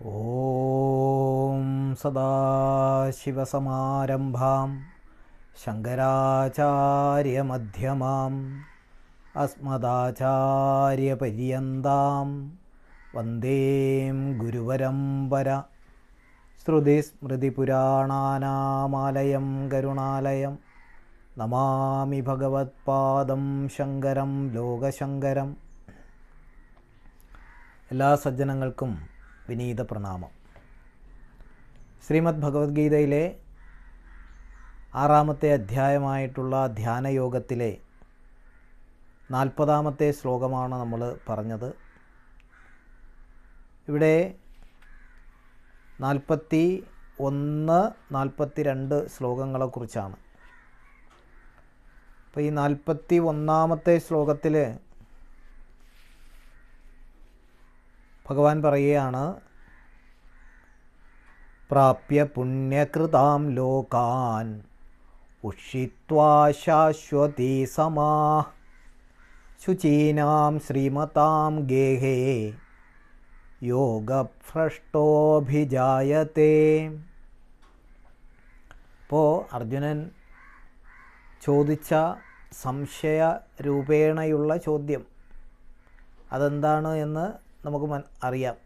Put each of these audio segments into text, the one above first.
ഓം സദാശിവസമാരംഭാം ശങ്കരാചാര്യമധ്യമാം അസ്മദാചാര്യപര്യന്താം വന്ദേ ഗുരുപരമ്പര. ശ്രുതിസ്മൃതിപുരാണാനാമാലയം കരുണാലയം നമാമി ഭഗവത്പാദം ശങ്കരം ലോകശങ്കരം. എല്ലാ സജ്ജനങ്ങൾക്കും വിനീത പ്രണാമം. ശ്രീമദ് ഭഗവത്ഗീതയിലെ 6-ാമത്തെ അധ്യായമായിട്ടുള്ള ധ്യാനയോഗത്തിലെ 40-ാമത്തെ ശ്ലോകമാണ് നമ്മൾ പറഞ്ഞത്. ഇവിടെ 41, 42 ശ്ലോകങ്ങളെക്കുറിച്ചാണ്. അപ്പോൾ ഈ 41-ാമത്തെ ശ്ലോകത്തിൽ ഭഗവാൻ പറയുകയാണ്, പ്രാപ്യ പുണ്യകൃതാം ലോകാൻ ഉഷിത്വാ ശാശ്വതീ സമാ ശുചീനാം ശ്രീമതാം ഗേഹേ യോഗഭ്രഷ്ടോഭിജായത്തെ. അപ്പോൾ അർജുനൻ ചോദിച്ച സംശയരൂപേണയുള്ള ചോദ്യം അതെന്താണ് എന്ന് നമുക്ക് അറിയാം.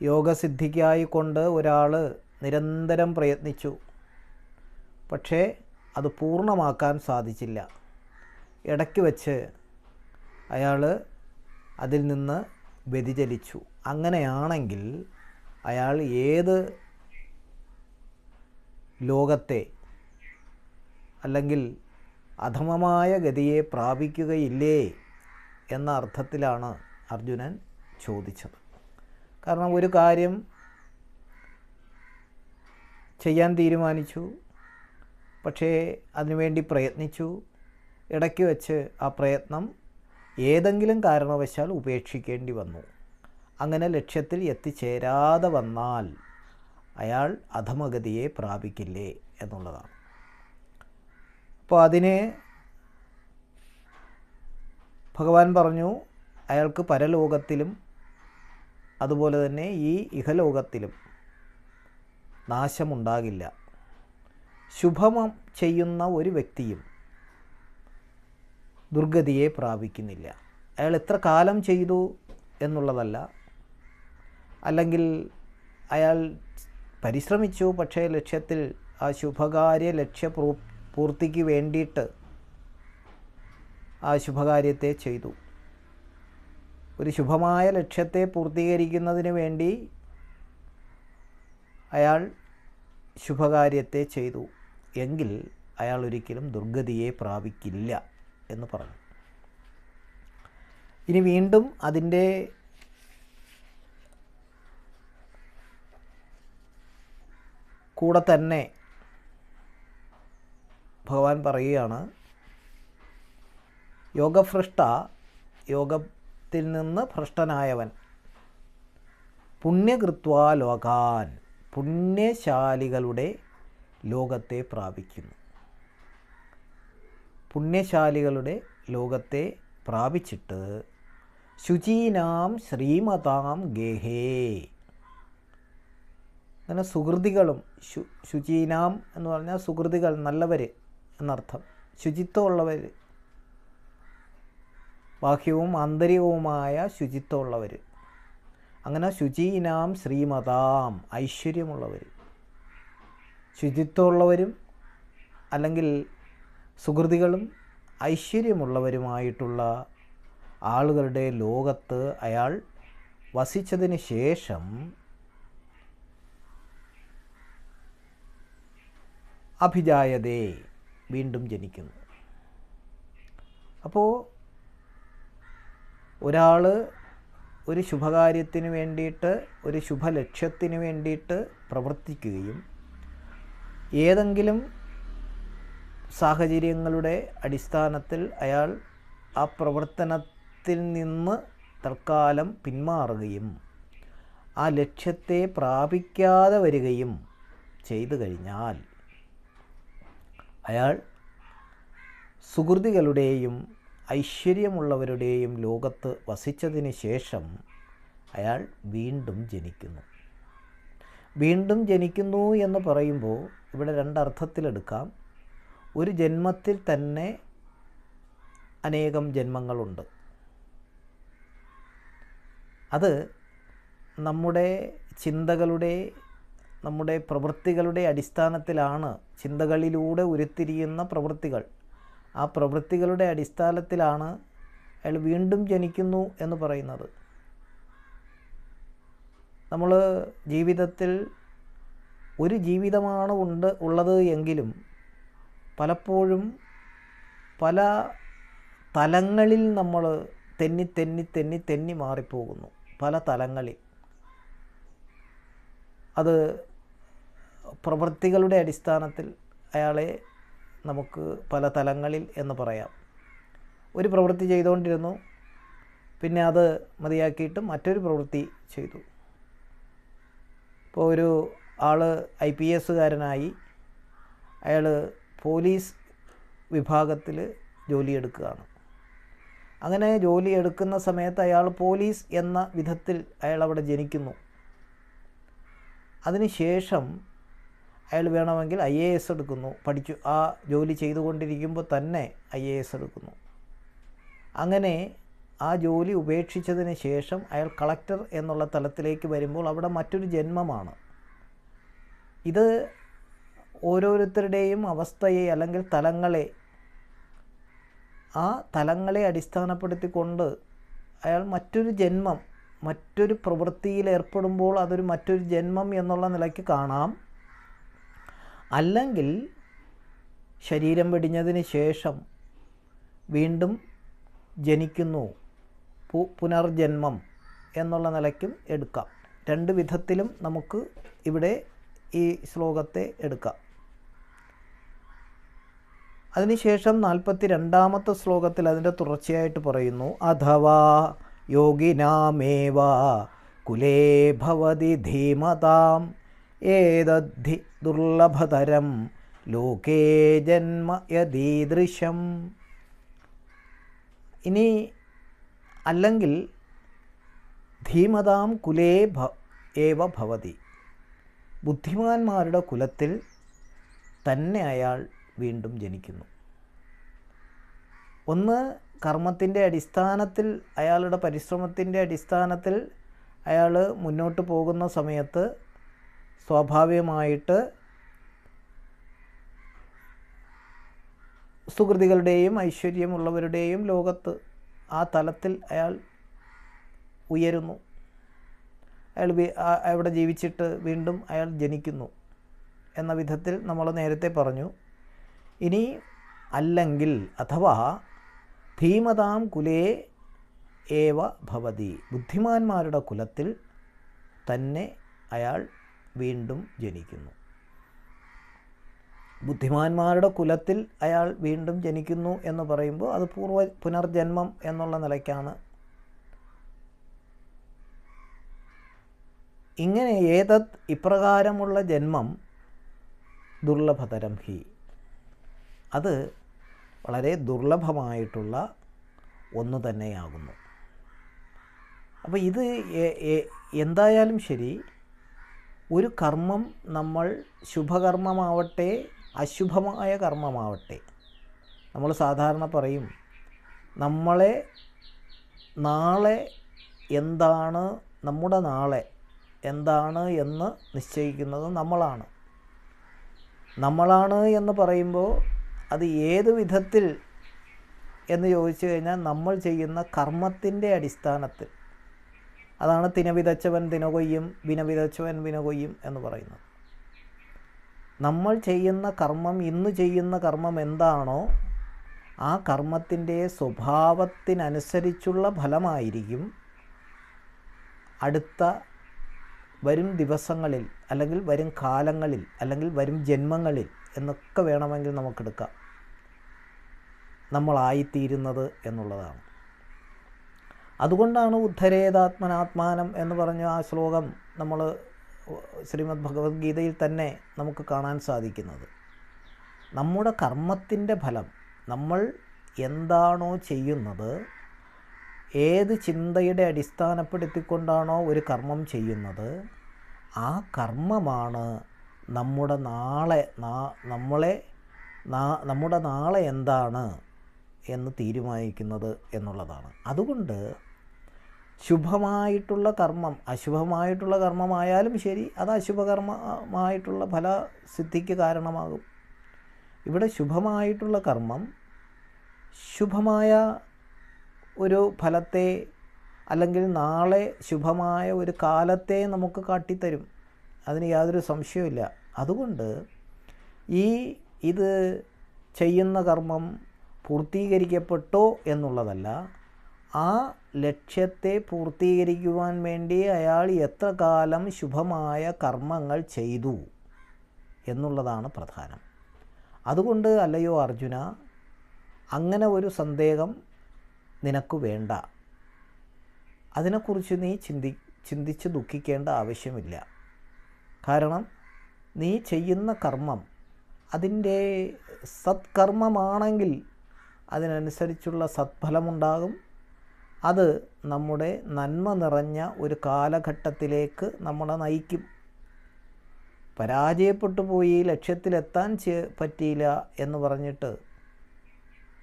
യോഗസിദ്ധിക്കായിക്കൊണ്ട് ഒരാൾ നിരന്തരം പ്രയത്നിച്ചു, പക്ഷേ അത് പൂർണ്ണമാക്കാൻ സാധിച്ചില്ല. ഇടയ്ക്ക് വെച്ച് അയാൾ അതിൽ നിന്ന് വ്യതിചലിച്ചു. അങ്ങനെയാണെങ്കിൽ അയാൾ ഏത് ലോകത്തെ അല്ലെങ്കിൽ അധമമായ ഗതിയെ പ്രാപിക്കുകയില്ലേ എന്ന അർത്ഥത്തിലാണ് അർജുനൻ ചോദിച്ചത്. കാരണം ഒരു കാര്യം ചെയ്യാൻ തീരുമാനിച്ചു, പക്ഷേ അതിനുവേണ്ടി പ്രയത്നിച്ചു, ഇടയ്ക്ക് വെച്ച് ആ പ്രയത്നം ഏതെങ്കിലും കാരണവശാൽ ഉപേക്ഷിക്കേണ്ടി വന്നു. അങ്ങനെ ലക്ഷ്യത്തിൽ എത്തിച്ചേരാതെ വന്നാൽ അയാൾ അധമഗതിയെ പ്രാപിക്കില്ലേ എന്നുള്ളതാണ്. അപ്പോൾ അതിന് ഭഗവാൻ പറഞ്ഞു, അയാൾക്ക് പരലോകത്തിലും അതുപോലെ തന്നെ ഈ ഇഹലോകത്തിലും നാശമുണ്ടാകില്ല. ശുഭം ചെയ്യുന്ന ഒരു വ്യക്തിയും ദുർഗതിയെ പ്രാപിക്കുന്നില്ല. അയാൾ എത്ര കാലം ചെയ്തു എന്നുള്ളതല്ല, അല്ലെങ്കിൽ അയാൾ പരിശ്രമിച്ചു, പക്ഷേ ലക്ഷ്യത്തിൽ ആ ശുഭകാര്യ ലക്ഷ്യപൂർത്തിക്ക് വേണ്ടിയിട്ട് ആ ശുഭകാര്യത്തെ ചെയ്തു. ഒരു ശുഭമായ ലക്ഷ്യത്തെ പൂർത്തീകരിക്കുന്നതിന് വേണ്ടി അയാൾ ശുഭകാര്യത്തെ ചെയ്തു എങ്കിൽ അയാൾ ഒരിക്കലും ദുർഗതിയെ പ്രാപിക്കില്ല എന്ന് പറഞ്ഞു. ഇനി വീണ്ടും അതിൻ്റെ കൂടെ തന്നെ ഭഗവാൻ പറയുകയാണ്, യോഗഭ്രഷ്ട, യോഗത്തിൽ നിന്ന് ഭ്രഷ്ടനായവൻ, പുണ്യകൃത്വാ ലോകാൻ, പുണ്യശാലികളുടെ ലോകത്തെ പ്രാപിക്കുന്നു. പുണ്യശാലികളുടെ ലോകത്തെ പ്രാപിച്ചിട്ട് ശുചീനാം ശ്രീമതാം ഗേഹേ, അങ്ങനെ സുഹൃതികളും, ശുചീനാം എന്ന് പറഞ്ഞാൽ സുഹൃതികൾ, നല്ലവർ എന്നർത്ഥം, ശുചിത്വമുള്ളവർ, ബാഹ്യവും ആന്തരികവുമായ ശുചിത്വമുള്ളവർ. അങ്ങനെ ശുചീനാം ശ്രീമതാം, ഐശ്വര്യമുള്ളവർ, ശുചിത്വമുള്ളവരും അല്ലെങ്കിൽ സുഹൃതികളും ഐശ്വര്യമുള്ളവരുമായിട്ടുള്ള ആളുകളുടെ ലോകത്ത് അയാൾ വസിച്ചതിന് ശേഷം അഭിജായതേ, വീണ്ടും ജനിക്കുന്നു. അപ്പോൾ ഒരാൾ ഒരു ശുഭകാര്യത്തിന് വേണ്ടിയിട്ട്, ഒരു ശുഭലക്ഷ്യത്തിന് വേണ്ടിയിട്ട് പ്രവർത്തിക്കുകയും ഏതെങ്കിലും സാഹചര്യങ്ങളുടെ അടിസ്ഥാനത്തിൽ അയാൾ ആ പ്രവർത്തനത്തിൽ നിന്ന് തൽക്കാലം പിന്മാറുകയും ആ ലക്ഷ്യത്തെ പ്രാപിക്കാതെ വരികയും ചെയ്തു കഴിഞ്ഞാൽ അയാൾ സുഹൃതികളുടെയും ഐശ്വര്യമുള്ളവരുടെയും ലോകത്ത് വസിച്ചതിന് ശേഷം അയാൾ വീണ്ടും ജനിക്കുന്നു. വീണ്ടും ജനിക്കുന്നു എന്ന് പറയുമ്പോൾ ഇവിടെ രണ്ടർത്ഥത്തിലെടുക്കാം. ഒരു ജന്മത്തിൽ തന്നെ അനേകം ജന്മങ്ങളുണ്ട്. അത് നമ്മുടെ ചിന്തകളുടെ, നമ്മുടെ പ്രവൃത്തികളുടെ അടിസ്ഥാനത്തിലാണ്. ചിന്തകളിലൂടെ ഉരുത്തിരിയുന്ന പ്രവൃത്തികൾ, ആ പ്രവൃത്തികളുടെ അടിസ്ഥാനത്തിലാണ് അയാൾ വീണ്ടും ജനിക്കുന്നു എന്ന് പറയുന്നത്. നമ്മൾ ജീവിതത്തിൽ ഒരു ജീവിതമാണ് ഉള്ളത് എങ്കിലും പലപ്പോഴും പല തലങ്ങളിൽ നമ്മൾ തെന്നി മാറിപ്പോകുന്നു. പല തലങ്ങളിൽ. അത് പ്രവൃത്തികളുടെ അടിസ്ഥാനത്തിൽ അയാളെ നമുക്ക് പല തലങ്ങളിൽ എന്ന് പറയാം. ഒരു പ്രവൃത്തി ചെയ്തുകൊണ്ടിരുന്നു, പിന്നെ അത് മതിയാക്കിയിട്ട് മറ്റൊരു പ്രവൃത്തി ചെയ്തു. ഇപ്പോൾ ഒരു ആൾ IPS-കാരനായി അയാൾ പോലീസ് വിഭാഗത്തിൽ ജോലിയെടുക്കുകയാണ്. അങ്ങനെ ജോലിയെടുക്കുന്ന സമയത്ത് അയാൾ പോലീസ് എന്ന വിധത്തിൽ അയാൾ അവിടെ ജനിക്കുന്നു. അതിനുശേഷം അയാൾ വേണമെങ്കിൽ IAS എടുക്കുന്നു. പഠിച്ചു ആ ജോലി ചെയ്തുകൊണ്ടിരിക്കുമ്പോൾ തന്നെ IAS എടുക്കുന്നു. അങ്ങനെ ആ ജോലി ഉപേക്ഷിച്ചതിന് ശേഷം അയാൾ കളക്ടർ എന്നുള്ള തലത്തിലേക്ക് വരുമ്പോൾ അവിടെ മറ്റൊരു ജന്മമാണ്. ഇത് ഓരോരുത്തരുടെയും അവസ്ഥയെ അല്ലെങ്കിൽ ആ തലങ്ങളെ അടിസ്ഥാനപ്പെടുത്തിക്കൊണ്ട് അയാൾ മറ്റൊരു ജന്മം, മറ്റൊരു പ്രവൃത്തിയിൽ ഏർപ്പെടുമ്പോൾ അതൊരു മറ്റൊരു ജന്മം എന്നുള്ള നിലയ്ക്ക് കാണാം. അല്ലെങ്കിൽ ശരീരം വെടിഞ്ഞതിന് ശേഷം വീണ്ടും ജനിക്കുന്നു, പുനർജന്മം എന്നുള്ള നിലയ്ക്കും എടുക്കാം. രണ്ട് വിധത്തിലും നമുക്ക് ഇവിടെ ഈ ശ്ലോകത്തെ എടുക്കാം. അതിനുശേഷം 42-ാമത്തെ ശ്ലോകത്തിൽ അതിൻ്റെ തുടർച്ചയായിട്ട് പറയുന്നു, അഥവാ യോഗിനാമേവ കുലേ ഭവതി ധീമതാം ഏതദ്ധി ദുർലഭതരം ലോകേ ജന്മ യദീദൃശം. ഇനി അല്ലെങ്കിൽ ധീമതാം കുലേ ഏവ ഭവതി, ബുദ്ധിമാന്മാരുടെ കുലത്തിൽ തന്നെ അയാൾ വീണ്ടും ജനിക്കുന്നു. ഒന്ന്, കർമ്മത്തിൻ്റെ അടിസ്ഥാനത്തിൽ, അയാളുടെ പരിശ്രമത്തിൻ്റെ അടിസ്ഥാനത്തിൽ അയാൾ മുന്നോട്ട് പോകുന്ന സമയത്ത് സ്വാഭാവികമായിട്ട് സുകൃതികളുടെയും ഐശ്വര്യമുള്ളവരുടെയും ലോകത്ത് ആ തലത്തിൽ അയാൾ ഉയരുന്നു. അയാൾ അവിടെ ജീവിച്ചിട്ട് വീണ്ടും അയാൾ ജനിക്കുന്നു എന്ന വിധത്തിൽ നമ്മൾ നേരത്തെ പറഞ്ഞു. ഇനി അല്ലെങ്കിൽ അഥവാ ധീമതാം കുലേ ഏവ ഭവതി, ബുദ്ധിമാന്മാരുടെ കുലത്തിൽ തന്നെ അയാൾ വീണ്ടും ജനിക്കുന്നു. ബുദ്ധിമാന്മാരുടെ കുലത്തിൽ അയാൾ വീണ്ടും ജനിക്കുന്നു എന്ന് പറയുമ്പോൾ അത് പുനർജന്മം എന്നുള്ള നിലയ്ക്കാണ്. ഇങ്ങനെ ഏതത് ഇപ്രകാരമുള്ള ജന്മം ദുർലഭതരം ഹി, അത് വളരെ ദുർലഭമായിട്ടുള്ള ഒന്ന് തന്നെയാകുന്നു. അപ്പോൾ ഇത് എന്തായാലും ശരി, ഒരു കർമ്മം നമ്മൾ ശുഭകർമ്മമാവട്ടെ അശുഭമായ കർമ്മമാവട്ടെ, നമ്മൾ സാധാരണ പറയും നമ്മളെ നാളെ എന്താണ്, നമ്മുടെ നാളെ എന്താണ് എന്ന് നിശ്ചയിക്കുന്നത് നമ്മളാണ് എന്ന് പറയുമ്പോൾ അത് ഏത് വിധത്തിൽ എന്ന് ചോദിച്ചു കഴിഞ്ഞാൽ നമ്മൾ ചെയ്യുന്ന കർമ്മത്തിൻ്റെ അടിസ്ഥാനത്തിൽ. അതാണ് തിന വിതച്ചവൻ തിന കൊയ്യും, വിന വിതച്ചവൻ വിന കൊയ്യും എന്ന് പറയുന്നത്. നമ്മൾ ചെയ്യുന്ന കർമ്മം, ഇന്ന് ചെയ്യുന്ന കർമ്മം എന്താണോ ആ കർമ്മത്തിൻ്റെ സ്വഭാവത്തിനനുസരിച്ചുള്ള ഫലമായിരിക്കും അടുത്ത വരും ദിവസങ്ങളിൽ അല്ലെങ്കിൽ വരും കാലങ്ങളിൽ അല്ലെങ്കിൽ വരും ജന്മങ്ങളിൽ എന്നൊക്കെ വേണമെങ്കിൽ നമുക്കെടുക്കാം നമ്മളായിത്തീരുന്നത് എന്നുള്ളതാണ്. അതുകൊണ്ടാണ് ഉദ്ധരേതാത്മനാത്മാനം എന്ന് പറഞ്ഞ ആ ശ്ലോകം നമ്മൾ ശ്രീമദ് ഭഗവത്ഗീതയിൽ തന്നെ നമുക്ക് കാണാൻ സാധിക്കുന്നത്. നമ്മുടെ കർമ്മത്തിൻ്റെ ഫലം, നമ്മൾ എന്താണോ ചെയ്യുന്നത് ഏത് ചിന്തയുടെ അടിസ്ഥാനപ്പെടുത്തിക്കൊണ്ടാണോ ഒരു കർമ്മം ചെയ്യുന്നത്, ആ കർമ്മമാണ് നമ്മുടെ നാളെ എന്താണ് എന്ന് തീരുമാനിക്കുന്നത് എന്നുള്ളതാണ്. അതുകൊണ്ട് ശുഭമായിട്ടുള്ള കർമ്മം അശുഭമായിട്ടുള്ള കർമ്മമായാലും ശരി, അത് അശുഭകർമ്മമായിട്ടുള്ള ഫലസിദ്ധിക്ക് കാരണമാകും. ഇവിടെ ശുഭമായിട്ടുള്ള കർമ്മം ശുഭമായ ഒരു ഫലത്തെ അല്ലെങ്കിൽ നാളെ ശുഭമായ ഒരു കാലത്തെ നമുക്ക് കാട്ടിത്തരും. അതിന് യാതൊരു സംശയവുമില്ല. അതുകൊണ്ട് ഇത് ചെയ്യുന്ന കർമ്മം പൂർത്തീകരിക്കപ്പെട്ടോ എന്നുള്ളതല്ല, ആ ലക്ഷ്യത്തെ പൂർത്തീകരിക്കുവാൻ വേണ്ടി അയാൾ എത്ര കാലം ശുഭമായ കർമ്മങ്ങൾ ചെയ്തു എന്നുള്ളതാണ് പ്രധാനം. അതുകൊണ്ട് അല്ലയോ അർജുന, അങ്ങനെ ഒരു സന്ദേഹം നിനക്ക് വേണ്ട. അതിനെക്കുറിച്ച് നീ ചിന്തിച്ച് ദുഃഖിക്കേണ്ട ആവശ്യമില്ല. കാരണം നീ ചെയ്യുന്ന കർമ്മം അതിൻ്റെ സത്കർമ്മമാണെങ്കിൽ അതിനനുസരിച്ചുള്ള സത്ഫലമുണ്ടാകും. അത് നമ്മുടെ നന്മ നിറഞ്ഞ ഒരു കാലഘട്ടത്തിലേക്ക് നമ്മളെ നയിക്കും. പരാജയപ്പെട്ടു പോയി, ലക്ഷ്യത്തിലെത്താൻ പറ്റിയില്ല എന്ന് പറഞ്ഞിട്ട്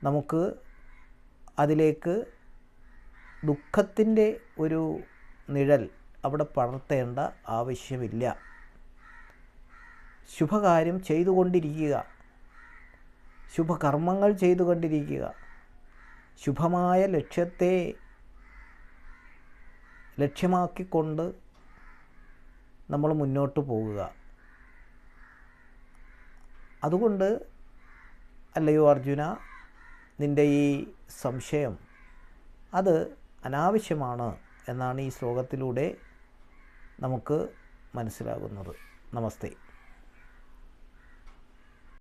നമുക്ക് അതിലേക്ക് ദുഃഖത്തിൻ്റെ ഒരു നിഴൽ അവിടെ പടർത്തേണ്ട ആവശ്യമില്ല. ശുഭകാര്യം ചെയ്തുകൊണ്ടിരിക്കുക, ശുഭകർമ്മങ്ങൾ ചെയ്തുകൊണ്ടിരിക്കുക, ശുഭമായ ലക്ഷ്യത്തെ ലക്ഷ്യമാക്കിക്കൊണ്ട് നമ്മൾ മുന്നോട്ട് പോകുക. അതുകൊണ്ട് അല്ലയോ അർജുന, നിൻ്റെ ഈ സംശയം അത് അനാവശ്യമാണ് എന്നാണ് ഈ ശ്ലോകത്തിലൂടെ നമുക്ക് മനസ്സിലാകുന്നത്. നമസ്തേ.